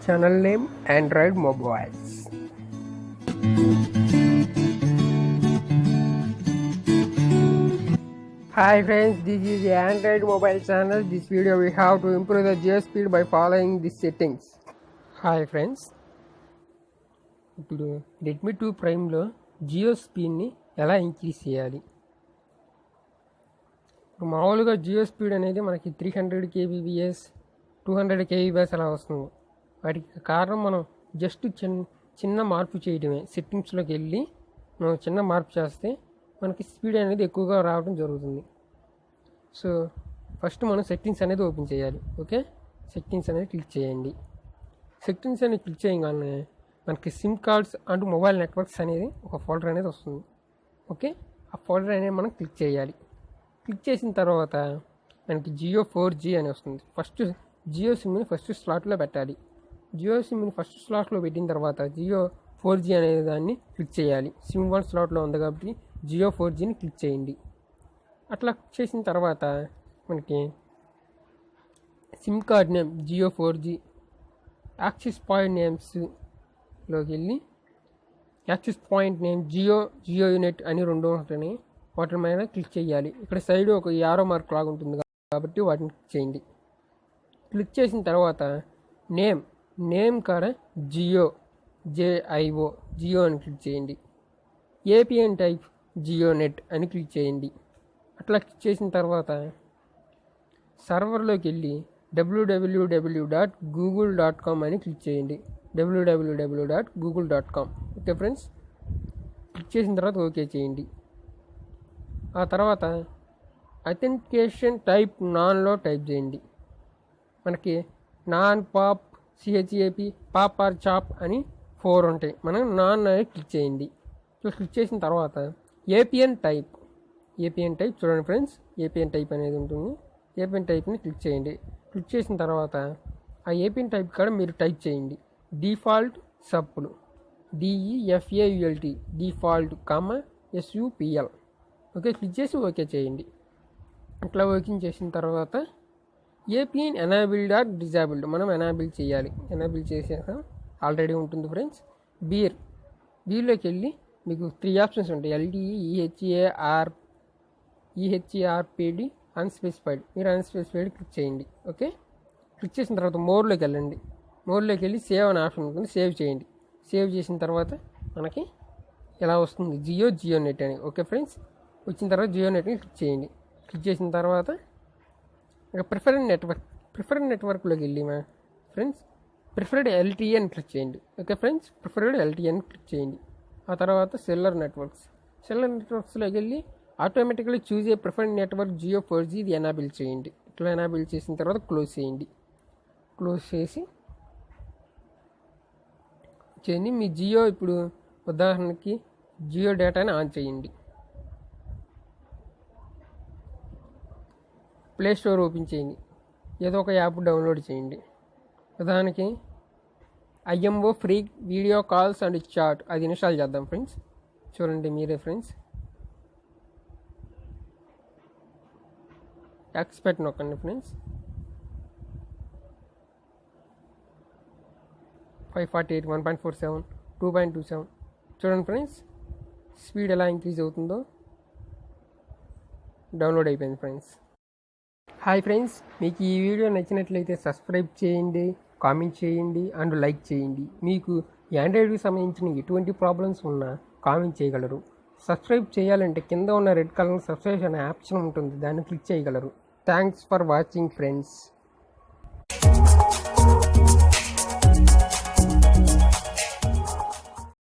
Channel name Android Mobiles. Hi friends, this is the Android mobile channel. This video we have to improve the Geo speed by following these settings. Hi friends, ఇప్పుడు Redmi 2 ప్రైమ్లో Jio స్పీడ్ని ఎలా increase చేయాలి. ఇప్పుడు మామూలుగా Jio speed అనేది మనకి 300 kbps 200 kbps అలా వస్తుంది. వాటికి కారణం మనం జస్ట్ చిన్న మార్పు చేయడమే. సెట్టింగ్స్లోకి వెళ్ళి మనం చిన్న మార్పు చేస్తే మనకి స్పీడ్ అనేది ఎక్కువగా రావడం జరుగుతుంది. సో ఫస్ట్ మనం సెట్టింగ్స్ అనేది ఓపెన్ చేయాలి. ఓకే, సెట్టింగ్స్ అనేది క్లిక్ చేయండి. సెట్టింగ్స్ అనేది క్లిక్ చేయగానే మనకి SIM cards and mobile networks అనేది ఒక ఫోల్డర్ అనేది వస్తుంది. ఓకే, ఆ ఫోల్డర్ అనేది మనం క్లిక్ చేయాలి. క్లిక్ చేసిన తర్వాత మనకి జియో 4G అని వస్తుంది. ఫస్ట్ జియో సిమ్ని ఫస్ట్ స్లాట్లో పెట్టాలి. జియో సిమ్ని ఫస్ట్ స్లాట్లో పెట్టిన తర్వాత జియో 4G అనే దాన్ని క్లిక్ చేయాలి. సిమ్ 1 స్లాట్లో ఉంది కాబట్టి జియో 4Gని క్లిక్ చేయండి. అట్లా క్లిక్ చేసిన తర్వాత మనకి SIM card name Jio 4G, access point నేమ్స్లోకి వెళ్ళి access point name Jio unit అని 2 ఉంటాయి. వాటి మీద క్లిక్ చేయాలి. ఇక్కడ సైడ్ ఒక యారో మార్క్ లాగా ఉంటుంది కాబట్టి వాటిని క్లిక్ చేయండి. క్లిక్ చేసిన తర్వాత నేమ్ కాడ JIO అని క్లిక్ చేయండి. APN టైప్ జియో నెట్ అని క్లిక్ చేయండి. అట్లా క్లిక్ చేసిన తర్వాత సర్వర్లోకి వెళ్ళి www.google.com అని క్లిక్ చేయండి. www.google.com. ఓకే ఫ్రెండ్స్, క్లిక్ చేసిన తర్వాత ఓకే చేయండి. ఆ తర్వాత అథెంటికేషన్ టైప్ నాన్లో టైప్ చేయండి. మనకి none, PAP, CHAP, PAP or CHAP అని 4 ఉంటాయి. మనం నాన్ అనేది క్లిక్ చేయండి. క్లిక్ చేసిన తర్వాత APN టైప్ చూడండి ఫ్రెండ్స్, APN టైప్ అనేది ఉంటుంది. APN టైప్ని క్లిక్ చేయండి. క్లిక్ చేసిన తర్వాత ఆ APN టైప్ కాడ మీరు టైప్ చేయండి డిఫాల్ట్ సప్పులు DEFAULT default SUPL. Okay, click చేసి ఓకే చేయండి. అట్లా ఓకే చేసిన తర్వాత APN ఎనాబుల్డ్ ఆర్ డిజాబుల్డ్ మనం ఎనాబుల్ చేయాలి. ఎనాబుల్ చేసాక ఆల్రెడీ ఉంటుంది ఫ్రెండ్స్. బీర్లోకి వెళ్ళి మీకు 3 ఆప్షన్స్ ఉంటాయి. LTE, EHARPD, unspecified. మీరు అన్స్పెసిఫైడ్ క్లిక్ చేయండి. ఓకే, క్లిక్ చేసిన తర్వాత మోర్లోకి వెళ్ళండి. మోర్లోకి వెళ్ళి సేవ్ అనే ఆప్షన్ ఉంటుంది, సేవ్ చేయండి. సేవ్ చేసిన తర్వాత మనకి ఎలా వస్తుంది జియో నెట్ అని. ఓకే ఫ్రెండ్స్, వచ్చిన తర్వాత జియో నెట్ని క్లిక్ చేయండి. క్లిక్ చేసిన తర్వాత ఇక ప్రిఫర్డ్ నెట్వర్క్లోకి వెళ్ళి ఫ్రెండ్స్ ప్రిఫర్డ్ LTE అని క్లిక్ చేయండి. ఓకే ఫ్రెండ్స్, ప్రిఫర్డ్ LTE అని క్లిక్ చేయండి. ఆ తర్వాత సెల్లర్ నెట్వర్క్స్లోకి వెళ్ళి ఆటోమేటిక్గా choose a preferred network Jio 4G ఇది ఎనాబుల్ చేయండి. ఇట్లా ఎనాబుల్ చేసిన తర్వాత క్లోజ్ చేయండి. క్లోజ్ చేసి మీ జియో ఇప్పుడు ఉదాహరణకి జియో డేటాని ఆన్ చేయండి. ప్లే స్టోర్ ఓపెన్ చేయండి. ఏదో ఒక యాప్ డౌన్లోడ్ చేయండి. ఉదాహరణకి IMO free video calls and chat, అది ఇన్స్టాల్ చేద్దాం ఫ్రెండ్స్. చూడండి మీరే ఫ్రెండ్స్, ఎక్స్పెక్ట్ నొక్కండి ఫ్రెండ్స్. 548 1.47 2.27 చూడండి ఫ్రెండ్స్, స్పీడ్ ఎలా ఇంక్రీజ్ అవుతుందో. డౌన్లోడ్ అయిపోయింది ఫ్రెండ్స్. హాయ్ ఫ్రెండ్స్, మీకు ఈ వీడియో నచ్చినట్లయితే సబ్స్క్రైబ్ చేయండి, కామెంట్ చేయండి అండ్ లైక్ చేయండి. మీకు ఆండ్రాయిడ్కి సంబంధించిన ఎటువంటి ప్రాబ్లమ్స్ ఉన్నా కామెంట్ చేయగలరు. సబ్స్క్రైబ్ చేయాలంటే కింద ఉన్న రెడ్ కలర్ సబ్స్క్రైబ్ అనే ఆప్షన్ ఉంటుంది, దాన్ని క్లిక్ చేయగలరు. Thanks for watching friends.